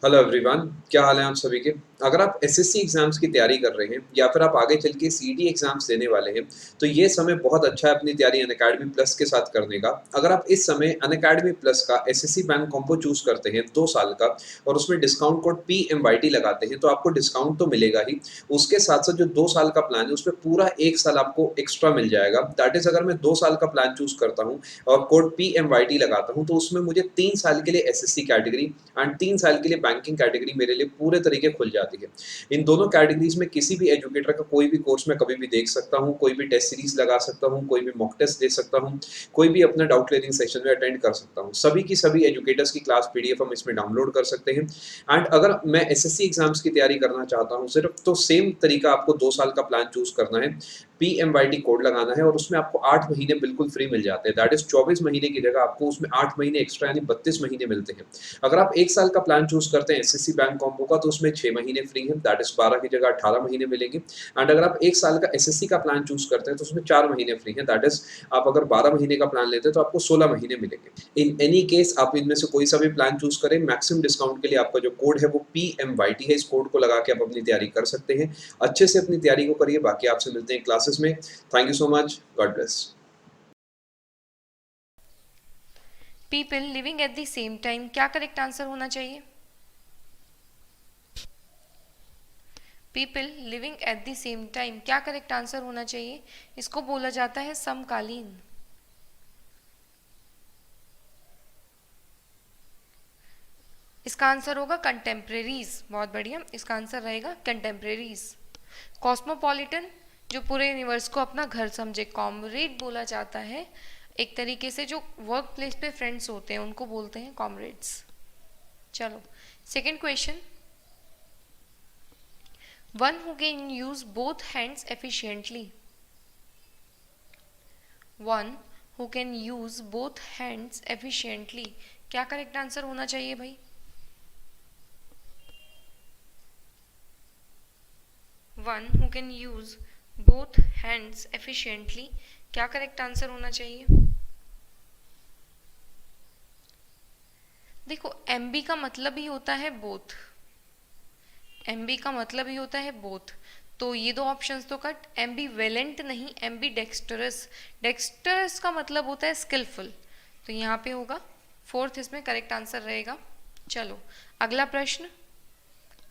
Hello everyone, क्या हाल है आप सभी के। अगर आप एसएससी एग्जाम्स की तैयारी कर रहे हैं या फिर आप आगे चल के सीडी एग्जाम्स देने वाले हैं तो ये समय बहुत अच्छा है अपनी तैयारी अनअकैडमी प्लस के साथ करने का। अगर आप इस समय अनअकैडमी प्लस का एसएससी बैंक कॉम्बो चूज करते हैं 2 साल का और उसमें डिस्काउंट कोड PMYT लगाते हैं तो आपको डिस्काउंट तो मिलेगा ही। उसके साथ साथ जो 2 साल का प्लान है उसमें पूरा 1 साल आपको एक्स्ट्रा मिल जाएगा। दैट इज अगर मैं 2 साल का प्लान चूज करता हूँ और कोड PMYT लगाता हूँ तो उसमें मुझे 3 साल के लिए एसएससी कैटेगरी एंड 3 साल के लिए बैंकिंग कैटेगरी मेरे लिए पूरे तरीके खुल जाती है। इन दोनों कैटेगरीज में किसी भी एजुकेटर का कोई भी कोर्स मैं कभी भी देख सकता हूँ, कोई भी टेस्ट सीरीज लगा सकता हूँ, कोई भी मॉक टेस्ट दे सकता हूँ, कोई भी अपना डाउट क्लियरिंग सेशन में अटेंड कर सकता हूँ। सभी की सभी एजुकेटर्स की क्लास पीडीएफ हम इसमें डाउनलोड कर सकते हैं। एंड अगर मैं एसएससी एग्जाम्स की तैयारी करना चाहता हूँ सिर्फ, तो सेम तरीका आपको 2 साल का प्लान चूज करना है, PMYT कोड लगाना है और उसमें आपको 8 महीने बिल्कुल फ्री मिल जाते हैं। दैट इज 24 महीने की जगह आपको उसमें 8 महीने एक्स्ट्रा यानी 32 महीने मिलते हैं। अगर आप 1 साल का प्लान चूज करते हैं एसएससी बैंक कॉम्बो का तो उसमें 6 महीने फ्री है, दैट इज 12 की जगह 18 महीने मिलेंगे। एंड अगर आप 1 साल का एसएससी का प्लान चूज करते हैं तो उसमें 4 महीने फ्री है, दैट इज आप अगर 12 महीने का प्लान लेते हैं तो आपको 16 महीने मिलेंगे। इन एनी केस आप इनमें से कोई सा भी प्लान चूज करें, मैक्सिमम डिस्काउंट के लिए आपका जो कोड है वो PMYT है। इस कोड को लगा के आप अपनी तैयारी कर सकते हैं। अच्छे से अपनी तैयारी को करिए। बाकी आपसे मिलते हैं क्लासेस में। Thank you so much. God bless. People living at the same time क्या करेक्ट आंसर होना चाहिए? People living at the same time क्या करेक्ट आंसर होना चाहिए? इसको बोला जाता है समकालीन। इसका आंसर होगा कंटेम्प्रेरीज। बहुत बढ़िया, इसका आंसर रहेगा कंटेम्प्रेरीज। कॉस्मोपॉलिटन जो पूरे यूनिवर्स को अपना घर समझे, कॉमरेड बोला जाता है। एक तरीके से जो वर्क प्लेस पे फ्रेंड्स होते हैं उनको बोलते हैं कॉमरेड्स। चलो, second question. One who can use both hands efficiently. One who can use both hands efficiently. क्या करेक्ट आंसर होना चाहिए भाई? One who can use both hands efficiently. क्या करेक्ट आंसर होना चाहिए? देखो, MB का मतलब ही होता है बोथ। MB का मतलब ही होता है बोथ। तो ये दो ऑप्शंस तो कट। एम्बीवेलेंट नहीं, एम्बी डेक्स्टरस। डेक्स्टरस का मतलब होता है स्किलफुल, तो यहाँ पे होगा फोर्थ, इसमें करेक्ट आंसर रहेगा। चलो, अगला प्रश्न।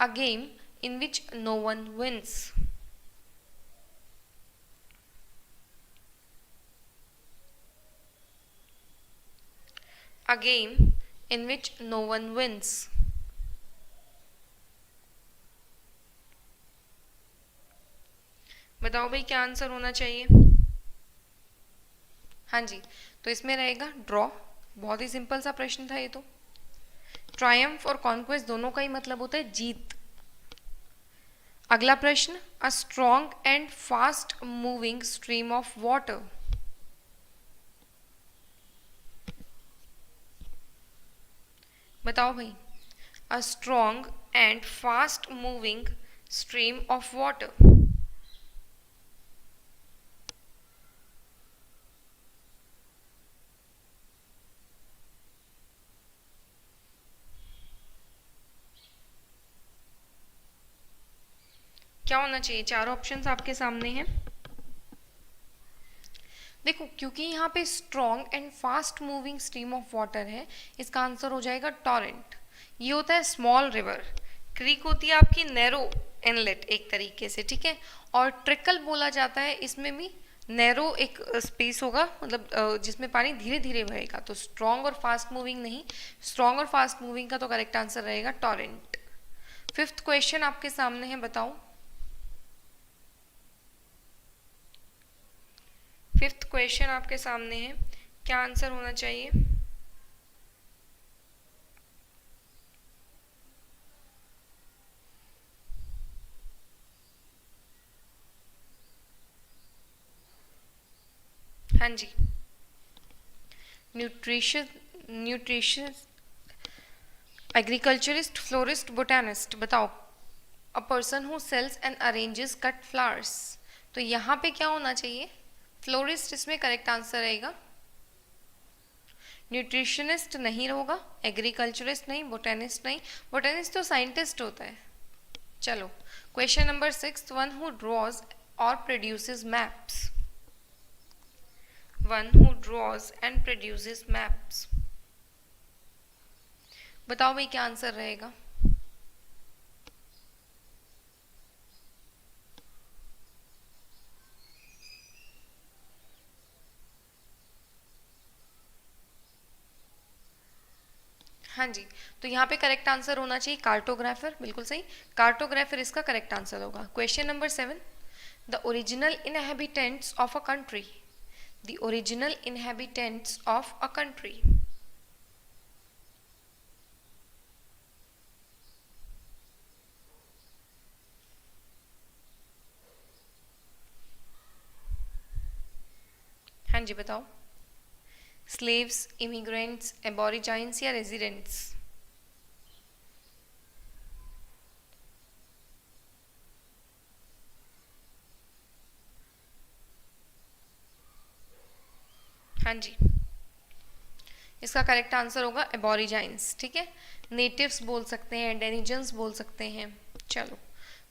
A game in which no one wins. A game in which no one wins. बताओ भाई, क्या आंसर होना चाहिए? हाँ जी, तो इसमें रहेगा ड्रॉ। बहुत ही सिंपल सा प्रश्न था ये तो। ट्रायम्फ और कॉन्क्वेस्ट दोनों का ही मतलब होता है जीत। अगला प्रश्न। A strong and fast moving stream of water. बताओ भाई, a strong and fast moving stream of water. क्या होना चाहिए? चार ऑप्शंस आपके सामने हैं। देखो, क्योंकि यहाँ पे strong and fast moving stream of water है, इसका आंसर हो जाएगा टॉरेंट। ये होता है स्मॉल रिवर। क्रीक होती है आपकी नैरो इनलेट एक तरीके से, ठीक है। और ट्रिकल बोला जाता है, इसमें भी नैरो एक स्पेस होगा, मतलब जिसमें पानी धीरे धीरे बहेगा। तो स्ट्रॉन्ग और फास्ट मूविंग नहीं, स्ट्रॉन्ग और फास्ट मूविंग का तो करेक्ट आंसर रहेगा टॉरेंट। फिफ्थ क्वेश्चन आपके सामने है, बताओ। फिफ्थ क्वेश्चन आपके सामने है, क्या आंसर होना चाहिए? हाँ जी, nutrition nutrition agriculturist, florist, botanist. बताओ। A person who sells and arranges cut flowers. तो यहाँ पे क्या होना चाहिए? फ्लोरिस्ट इसमें करेक्ट आंसर रहेगा। न्यूट्रिशनिस्ट नहीं होगा, एग्रीकल्चरिस्ट नहीं, बोटेनिस्ट नहीं, बोटेनिस्ट तो साइंटिस्ट होता है। चलो question number 6, one who draws और produces maps, one who draws and produces maps, बताओ भाई क्या आंसर रहेगा। हाँ जी, तो यहाँ पे करेक्ट आंसर होना चाहिए कार्टोग्राफर, बिल्कुल सही, कार्टोग्राफर इसका करेक्ट आंसर होगा। Question number 7, the original inhabitants of a country, the original inhabitants of a country, हाँ जी बताओ। स्लेव्स, इमिग्रेंट्स, एबोरिजाइंस या रेजिडेंट्स? हाँ जी, इसका करेक्ट आंसर होगा एबोरिजाइंस, ठीक है। नेटिव्स बोल सकते हैं, इंडिजिनस बोल सकते हैं। चलो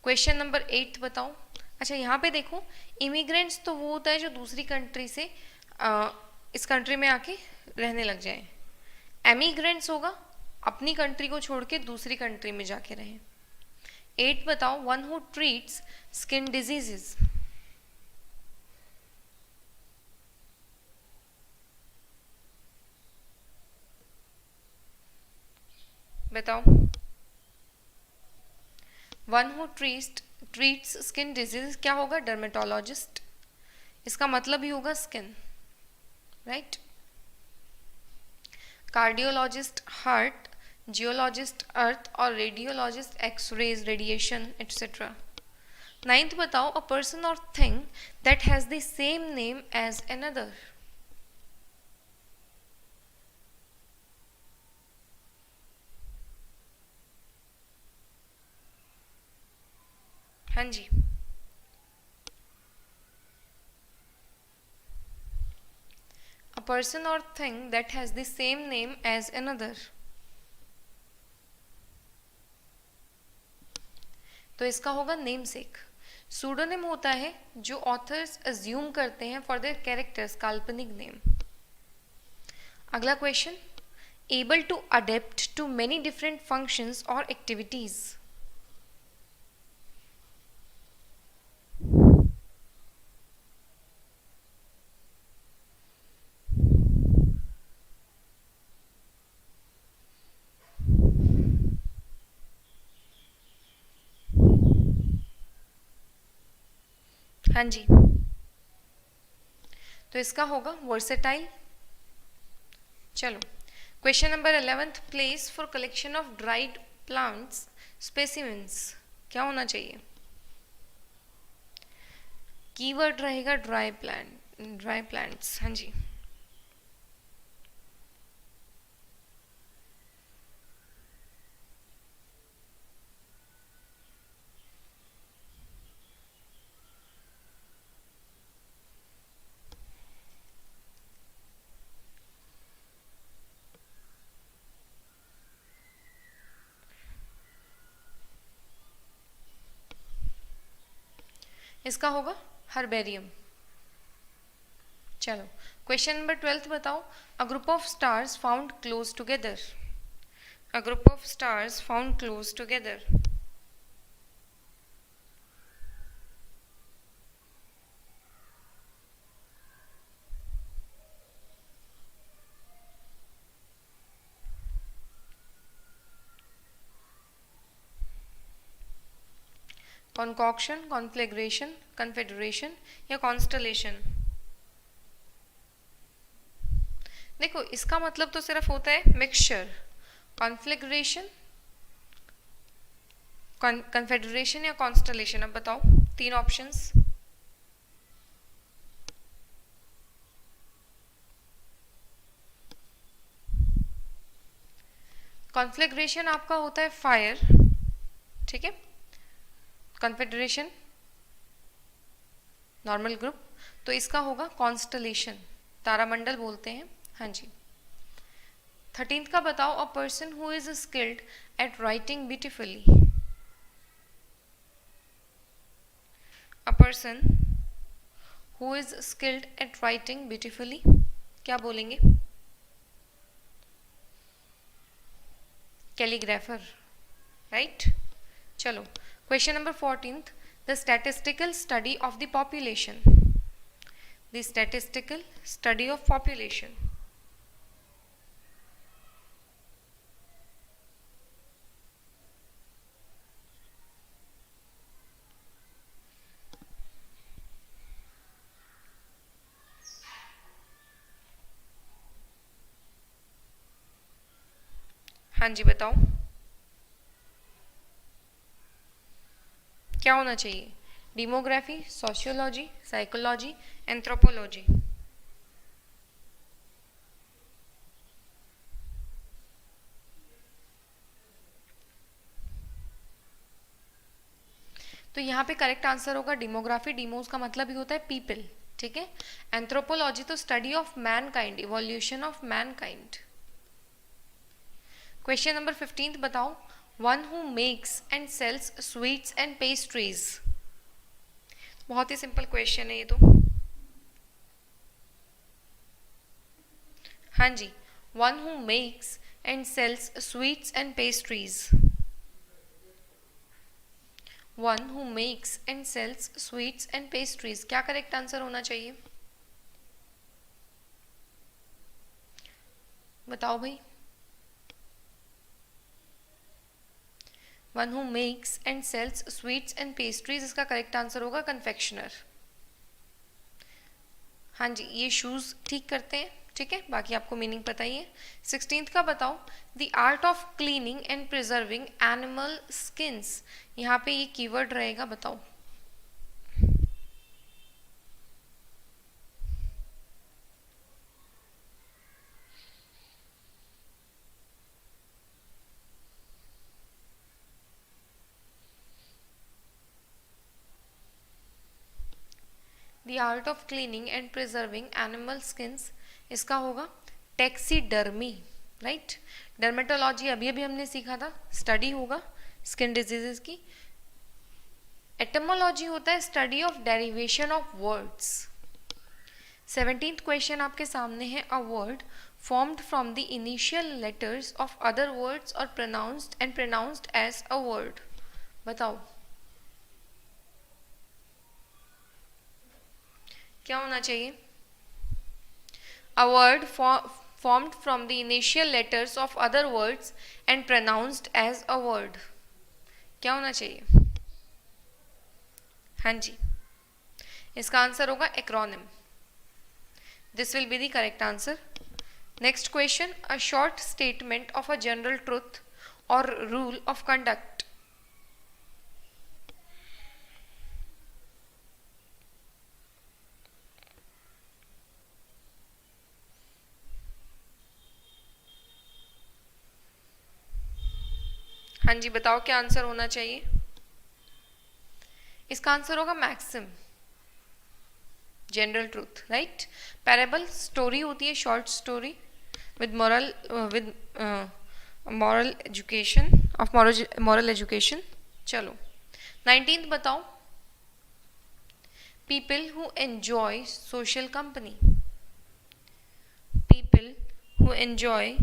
क्वेश्चन नंबर 8 बताओ। अच्छा यहाँ पे देखो, इमिग्रेंट्स तो वो होता है जो दूसरी कंट्री से इस कंट्री में आके रहने लग जाए। एमिग्रेंट्स होगा अपनी कंट्री को छोड़ के दूसरी कंट्री में जाके रहें। 8 बताओ, one who treats skin diseases, बताओ। One who treats skin disease क्या होगा? डर्मेटोलॉजिस्ट, इसका मतलब ही होगा skin, right. Cardiologist heart, geologist earth और radiologist x rays, radiation etcetera. 9th बताओ, a person or thing that has the same name as another, हाँ जी। A person or thing that has the same name as another, तो इसका होगा namesake. सूडोनिम होता है जो ऑथर्स अज्यूम करते हैं फॉर देयर कैरेक्टर्स, काल्पनिक नेम। अगला question, able to adapt to many different functions और एक्टिविटीज, हाँ जी, तो इसका होगा वर्सेटाइल। चलो question number 11th, place for collection of dried plants specimens, क्या होना चाहिए? कीवर्ड रहेगा ड्राई प्लांट्स, हाँ जी। इसका होगा हर्बेरियम। चलो क्वेश्चन नंबर 12th बताओ, a group of stars found close together, a group of stars found close together, concoction, conflagration, confederation या कॉन्स्टलेशन? देखो इसका मतलब तो सिर्फ होता है मिक्सचर, कॉन्फ्लेग्रेशन, कन्फेडरेशन या कॉन्स्टलेशन। अब बताओ 3 ऑप्शंस। कॉन्फ्लेग्रेशन आपका होता है फायर, ठीक है। कन्फेडरेशन नॉर्मल ग्रुप, तो इसका होगा कॉन्स्टलेशन, तारामंडल बोलते हैं, हाँ जी। 13th का बताओ, a person who is skilled at writing beautifully. A person who is skilled at writing beautifully, क्या बोलेंगे? Calligrapher, right. चलो, question number 14th, the statistical study of the population. The statistical study of population. हाँ जी, बताओ क्या होना चाहिए? Demography, sociology, psychology, anthropology. तो यहाँ पे करेक्ट आंसर होगा डेमोग्राफी। डीमोस का मतलब ही होता है पीपल, ठीक है। एंथ्रोपोलॉजी तो study of mankind, evolution of mankind. Question number 15 बताओ, one who makes and sells sweets and pastries. बहुत ही सिंपल क्वेश्चन है ये तो। हाँ जी, one who makes and sells sweets and pastries. One who makes and sells sweets and pastries, क्या correct answer होना चाहिए? बताओ भाई। One who makes and sells sweets and pastries, इसका करेक्ट आंसर होगा कन्फेक्शनर। हाँ जी, ये शूज ठीक करते हैं, ठीक है। बाकी आपको मीनिंग पता ही है। 16th का बताओ, the art of cleaning and preserving animal skins. यहाँ पे ये कीवर्ड रहेगा, बताओ। The art of cleaning and preserving animal skins, इसका होगा टैक्सीडर्मी, राइट। डर्मेटोलॉजी अभी अभी हमने सीखा था, स्टडी होगा स्किन डिजीजेस की। एटमोलॉजी होता है study of derivation of words. 17th question आपके सामने है, a word formed from the initial letters of other words or pronounced as a word। बताओ क्या होना चाहिए? A word formed from the initial letters of other words and pronounced as a word, क्या होना चाहिए? हाँ जी, इसका आंसर होगा acronym. This will be the correct answer. Next question, a short statement of a general truth or rule of conduct। हाँ जी, बताओ क्या आंसर होना चाहिए? इसका आंसर होगा maxim, general truth, right. Parable story होती है, short story with moral education of moral education. चलो 19th बताओ, people who enjoy social company. People who enjoy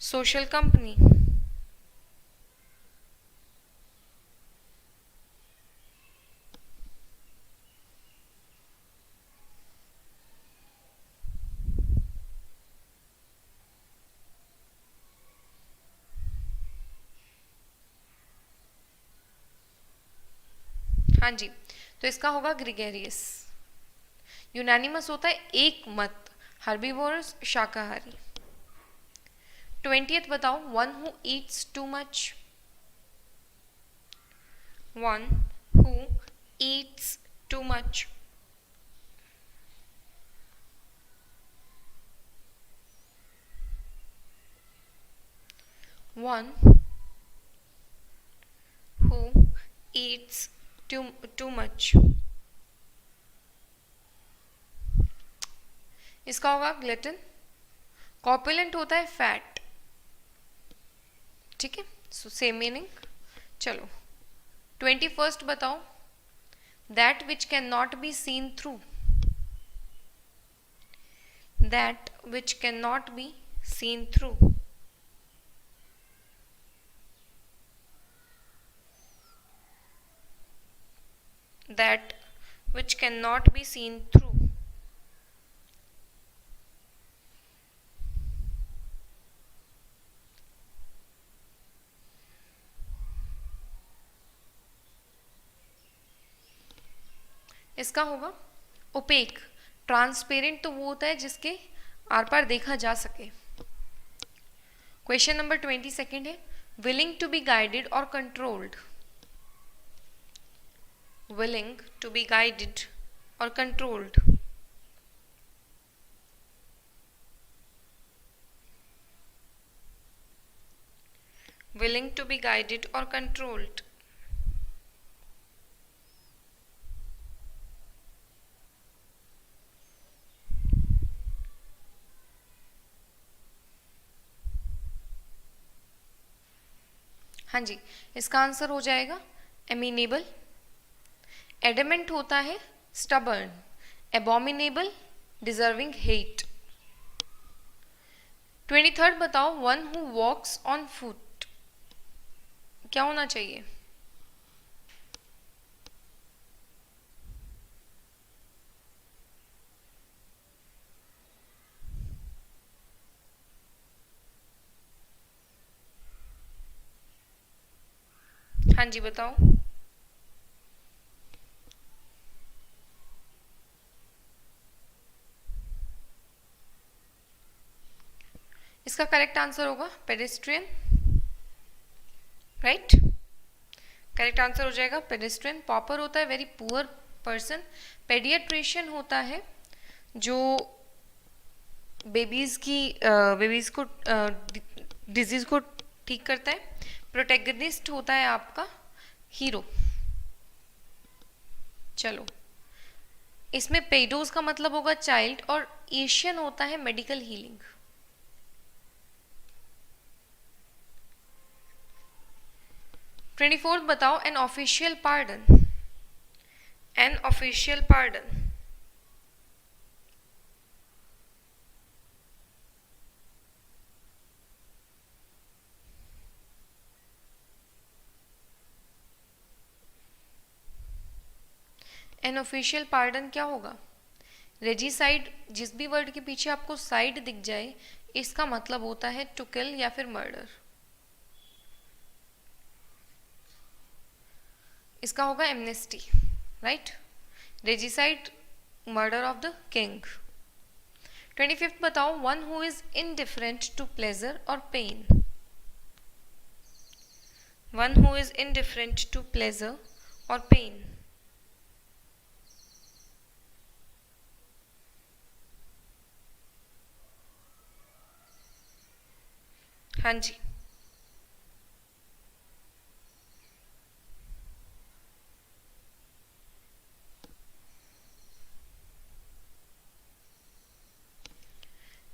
social company, हाँ जी, तो इसका होगा ग्रिगेरियस। यूनानिमस होता है एक मत, हर्बीवोरस शाकाहारी। 20th बताओ, one who Yeats too much. One who Yeats too much, one who Yeats too much, इसका होगा ग्लटन। कॉपुलेंट होता है फैट, ठीक है, सो सेम मीनिंग। चलो 21st बताओ, that which can not be seen through, that which can not be seen through, that which cannot be seen through, इसका होगा ओपेक। ट्रांसपेरेंट तो वो होता है जिसके आर पार देखा जा सके। क्वेश्चन नंबर 22 है, विलिंग टू बी गाइडेड और controlled, willing to be guided or controlled, willing to be guided or controlled, हाँ जी, इसका आंसर हो जाएगा एमिनेबल। एडमेंट होता है stubborn, abominable deserving hate. 23rd बताओ, one who walks on foot, क्या होना चाहिए? हाँ जी बताओ। इसका करेक्ट आंसर होगा पेडेस्ट्रियन, राइट। करेक्ट आंसर हो जाएगा पेडेस्ट्रियन। पॉपर होता है वेरी पुअर पर्सन। पेडियाट्रिशियन होता है जो बेबीज को डिजीज को ठीक करता है। प्रोटेगनिस्ट होता है आपका हीरो। चलो, इसमें पेडोज का मतलब होगा चाइल्ड, और एशियन होता है मेडिकल हीलिंग। ट्वेंटी फोर्थ बताओ, an official pardon, an official pardon, an official pardon क्या होगा? रेजिसाइड, जिस भी वर्ड के पीछे आपको साइड दिख जाए इसका मतलब होता है टू किल या फिर मर्डर। इसका होगा amnesty, right. Regicide, murder of the king. 25th बताओ, one who is indifferent to pleasure or pain, one who is indifferent to pleasure or pain. हाँ जी,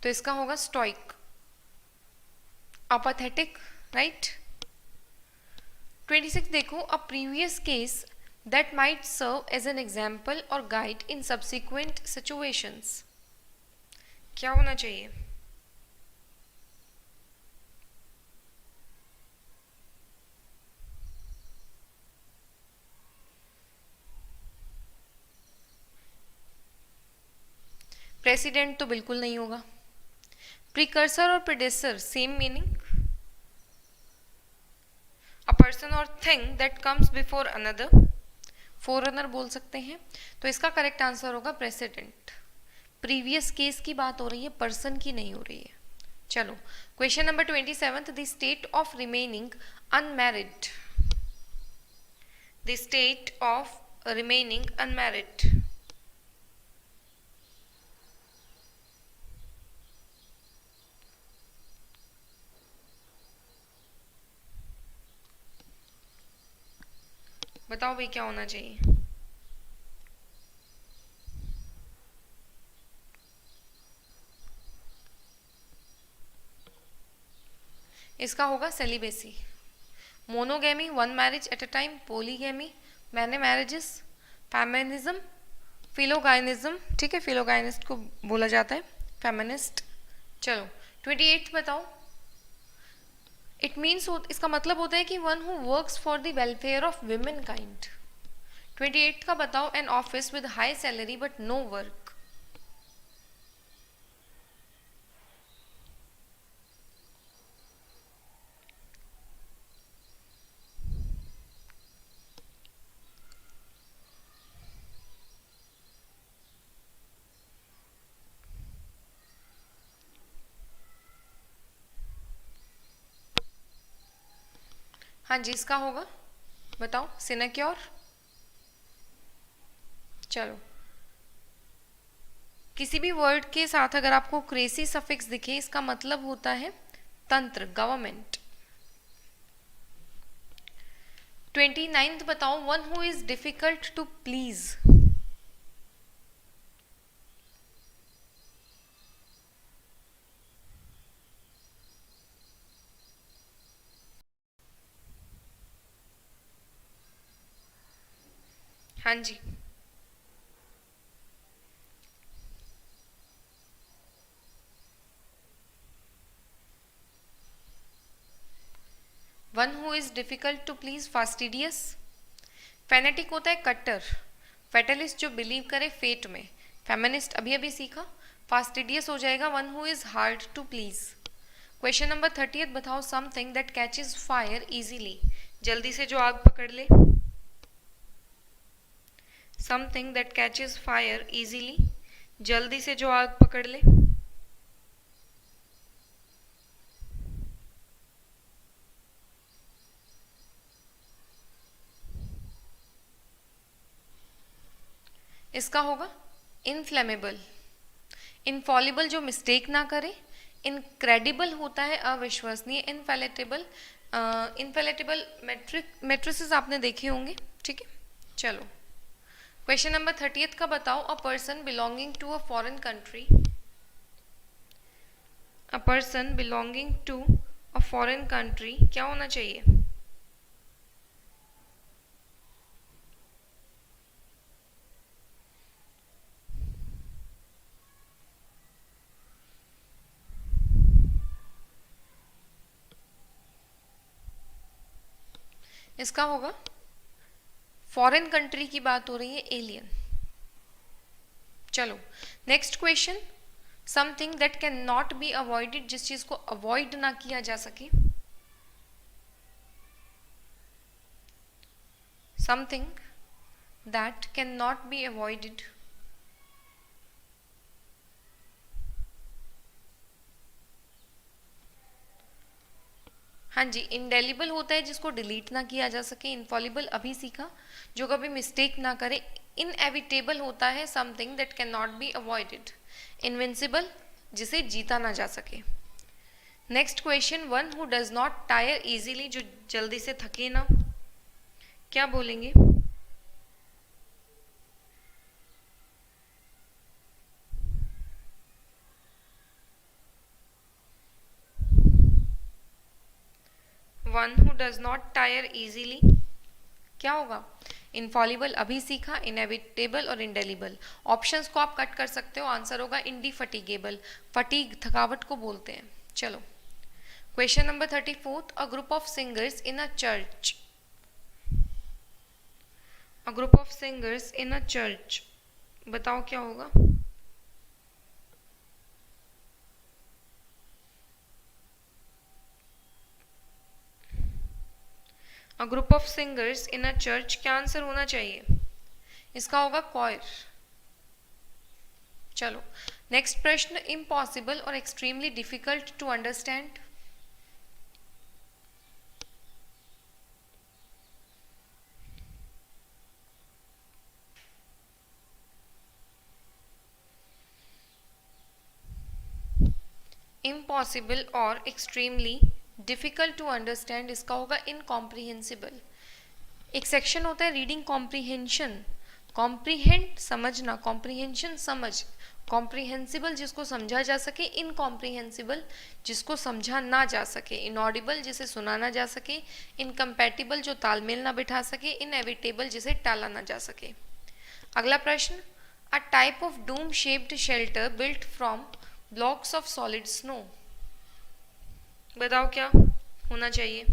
तो इसका होगा स्टोइक, अपाथेटिक, राइट। 26 देखो, a previous case that might serve as an example और guide in subsequent situations, क्या होना चाहिए? प्रेसिडेंट तो बिल्कुल नहीं होगा। प्रीकर्सर और predecessor same meaning, a person or thing that comes before another, forerunner बोल सकते हैं। तो इसका करेक्ट आंसर होगा प्रेसिडेंट। प्रीवियस केस की बात हो रही है, पर्सन की नहीं हो रही है। चलो, question number 27, the state of remaining unmarried, the state of remaining unmarried, बताओ भाई क्या होना चाहिए? इसका होगा celibacy. Monogamy, one marriage at a time, polygamy, many marriages, feminism, philogynism, ठीक है, फिलोगाइनिस्ट को बोला जाता है, फेमिनिस्ट। चलो 28 बताओ। इट मीन्स, इसका मतलब होता है कि one who works for the welfare of women kind. 28 का बताओ। An office with high salary but no work. हाँ जी, इसका होगा, बताओ, सिनेक्योर। चलो, किसी भी वर्ड के साथ अगर आपको क्रेसी सफिक्स दिखे, इसका मतलब होता है तंत्र, गवर्नमेंट। 29th बताओ। One who is difficult to please. हाँ जी, one who is difficult to please, fastidious. Fanatic होता है कट्टर, फेटलिस्ट जो बिलीव करे फेट में, फेमिनिस्ट अभी अभी सीखा। फास्टिडियस हो जाएगा one who is hard to please. Question number 30 बताओ। Something that catches fire easily, जल्दी से जो आग पकड़ ले। Something that catches fire easily, जल्दी से जो आग पकड़ ले। इसका होगा इनफ्लेमेबल। इनफॉलिबल जो मिस्टेक ना करे। इनक्रेडिबल होता है अविश्वसनीय। इनफैलेटेबल, इनफैलेटेबल मैट्रिसेस आपने देखे होंगे, ठीक है। चलो, क्वेश्चन नंबर 30 का बताओ। A person belonging to a foreign country. A person belonging to a foreign country क्या होना चाहिए? इसका होगा, फॉरेन कंट्री की बात हो रही है, एलियन। चलो, next question. Something that can not be avoided, जिस चीज को अवॉइड ना किया जा सके। Something that can not be avoided. हाँ जी, इंडेलिबल होता है जिसको डिलीट ना किया जा सके। इनफॉलिबल अभी सीखा, जो कभी मिस्टेक ना करे। इनएविटेबल होता है something that can not be avoided. Invincible, जिसे जीता ना जा सके। Next question. One who does not tyre easily, जो जल्दी से थके ना, क्या बोलेंगे? One who does not tyre easily क्या होगा? इनफॉलिबल अभी सीखा, इनएविटेबल और इंडेलिबल। ऑप्शंस को आप कट कर सकते हो, आंसर होगा इंडिफटिगेबल। फटीग थकावट को बोलते हैं। चलो, question number 34। A group of singers in a church. A group of singers in a church, बताओ क्या होगा? अ group of singers in a church, क्या आंसर होना चाहिए? इसका होगा क्वायर। चलो, नेक्स्ट प्रश्न। इम्पॉसिबल और extremely difficult to understand. Impossible और एक्सट्रीमली डिफिकल्ट टू अंडरस्टैंड, इसका होगा इनकॉम्प्रिहेंसिबल। एक सेक्शन होता है रीडिंग कॉम्प्रिहेंशन, कॉम्प्रीहेंड समझना, कॉम्प्रीहेंशन समझ, कॉम्प्रीहेंसिबल जिसको समझा जा सके, इनकॉम्प्रीहेंसिबल जिसको समझा ना जा सके, इनऑडिबल जिसे सुना ना जा सके, इनकम्पैटिबल जो तालमेल ना बिठा सके, इनएविटेबल जिसे टाला ना जा सके। अगला प्रश्न, a type of doom shaped shelter built from blocks of solid snow. बताओ क्या होना चाहिए?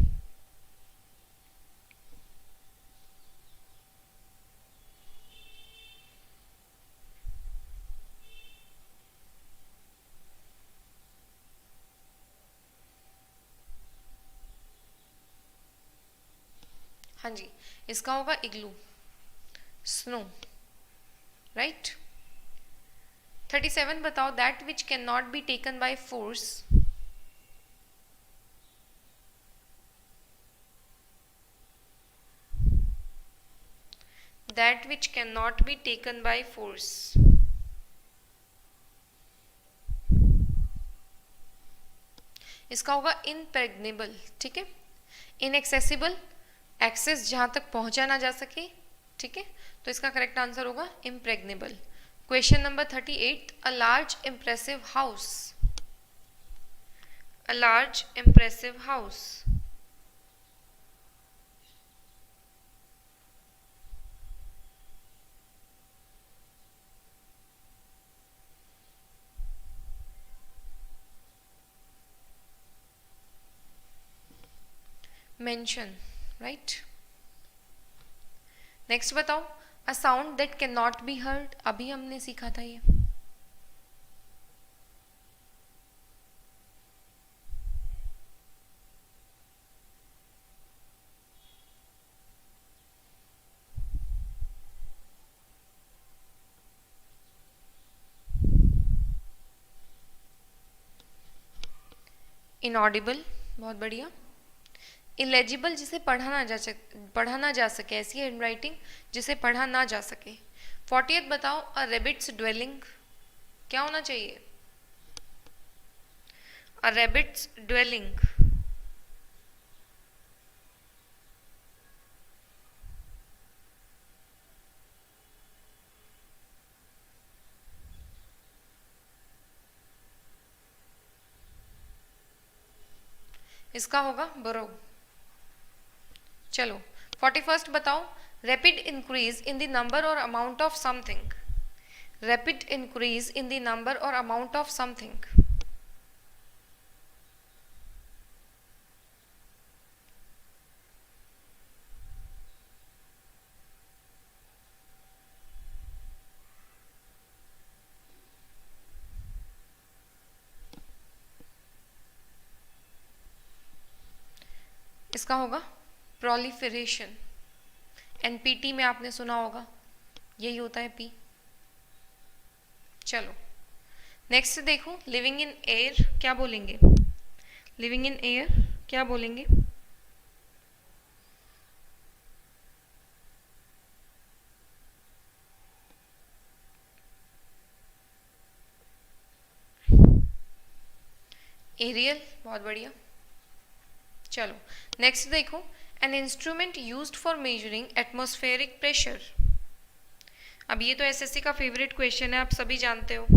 हाँ जी, इसका होगा इग्लू, स्नो, राइट। 37 बताओ, that which can not be taken by force, that which cannot be taken by force। इसका होगा इनप्रेग्नेबल, ठीक है। इनएक्सेसिबल, एक्सेस जहां तक पहुंचा ना जा सके, ठीक है, तो इसका करेक्ट आंसर होगा impregnable. Question number 38, a large impressive house, a large impressive house. Mention, right. Next बताओ, a sound that can not be heard, अभी हमने सीखा था ये। इनऑडिबल, बहुत बढ़िया। इलेजिबल, जिसे पढ़ा ना जा सके, ऐसी हैंड राइटिंग जिसे पढ़ा ना जा सके। 40th बताओ, अ रेबिट्स ड्वेलिंग, क्या होना चाहिए? A rabbit's dwelling. इसका होगा बरो। चलो 41st बताओ, rapid increase in the number or amount of something, rapid increase in the number or amount of something. इसका होगा प्रोलिफरेशन। एनपीटी में आपने सुना होगा, यही होता है पी। चलो नेक्स्ट देखो, लिविंग इन एयर क्या बोलेंगे? लिविंग इन एयर क्या बोलेंगे? एरियल, बहुत बढ़िया। चलो नेक्स्ट देखो, an instrument used for measuring atmospheric pressure. अब ये तो एसएससी का फेवरेट क्वेश्चन है, आप सभी जानते हो।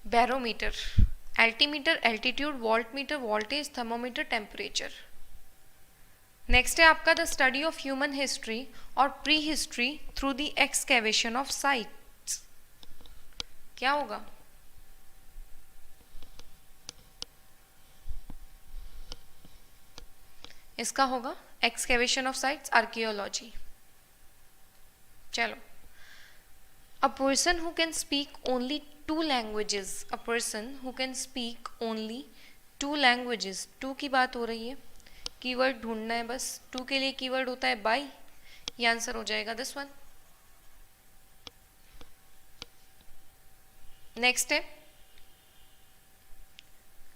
Barometer, altimeter altitude, voltmeter voltage, thermometer temperature. Next है आपका the study of human history or prehistory through the excavation of sites, क्या होगा? इसका होगा एक्सकेवेशन ऑफ साइट्स, आर्कियोलॉजी। चलो, a person who can speak only two languages, a person who can speak only two languages, two की बात हो रही है, कीवर्ड ढूंढना है बस। टू के लिए कीवर्ड होता है बाय, ये आंसर हो जाएगा दिस वन। नेक्स्ट है,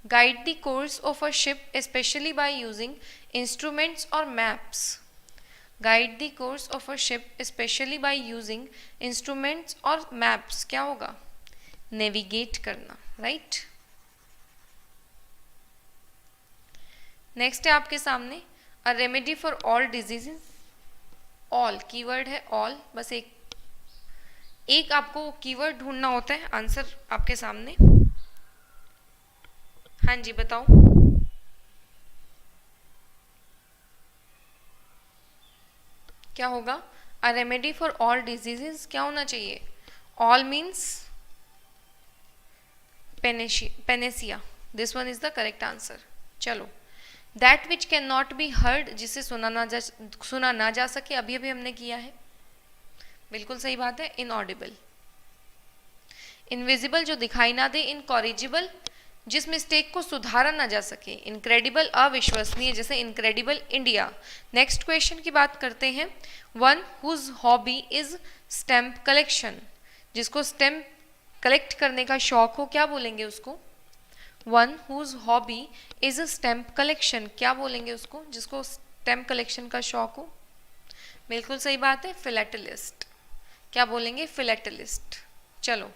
guide the course of a ship specially by using instruments or maps. Guide the course of a ship specially by using instruments or maps, क्या होगा? नेविगेट करना, right. Next है आपके सामने a remedy for all diseases. All keyword है, all, बस एक आपको कीवर्ड ढूंढना होता है। आंसर आपके सामने। हाँ जी बताओ। क्या होगा? A remedy for all diseases क्या होना चाहिए? All means panacea. This one is the correct answer. चलो, that which can not be heard, जिसे सुना ना जा सके, अभी अभी हमने किया है, बिल्कुल सही बात है। इनऑडिबल। इनविजिबल, जो दिखाई ना दे। इनकॉरिजिबल, जिस मिस्टेक को सुधारा ना जा सके। इनक्रेडिबल, अविश्वसनीय, जैसे इनक्रेडिबल इंडिया। नेक्स्ट क्वेश्चन की बात करते हैं। One whose hobby is stamp collection, जिसको स्टैम्प कलेक्ट करने का शौक हो, क्या बोलेंगे उसको? One whose hobby is a stamp collection, क्या बोलेंगे उसको जिसको स्टैम्प कलेक्शन का शौक हो? बिल्कुल सही बात है, फिलेटलिस्ट। क्या बोलेंगे? फिलेटलिस्ट। चलो,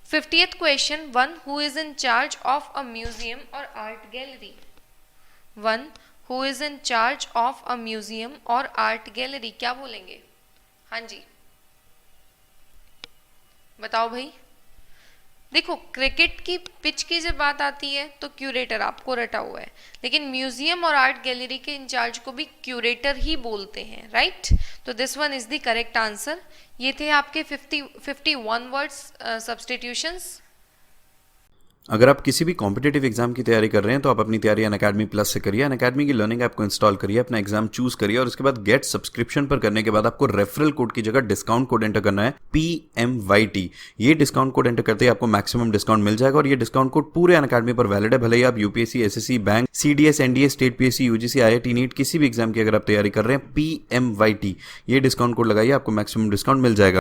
50th question. One who is in charge of a museum or art gallery. One who is in charge of a museum or art gallery, क्या बोलेंगे? हाँ जी बताओ भाई। देखो, क्रिकेट की पिच की जब बात आती है तो क्यूरेटर आपको रटा हुआ है, लेकिन म्यूजियम और आर्ट गैलरी के इंचार्ज को भी क्यूरेटर ही बोलते हैं, राइट। तो this one is the correct answer. ये थे आपके 51 वर्ड्स सब्स्टिट्यूशंस। अगर आप किसी भी कॉम्पिटिटिव एग्जाम की तैयारी कर रहे हैं तो आप अपनी तैयारी अनअकैडमी प्लस से करिए। अनअकैडमी की लर्निंग ऐप को इंस्टॉल करिए, अपना एग्जाम चूज करिए और उसके बाद गेट सब्सक्रिप्शन पर करने के बाद आपको रेफरल कोड की जगह डिस्काउंट कोड एंटर करना है, PMYT। ये डिस्काउंट कोड एंटर करते ही आपको मैक्सिमम डिस्काउंट मिल जाएगा और ये डिस्काउंट कोड पूरे अनअकैडमी पर वैलिड है। भले ही आप UPSC, SSC, bank, CDS, NDA, स्टेट PSC, UGC, IIT, नीट किसी भी एग्जाम की अगर आप तैयारी कर रहे हैं, PMYT ये डिस्काउंट कोड लगाइए, आपको मैक्सिमम डिस्काउंट मिल जाएगा।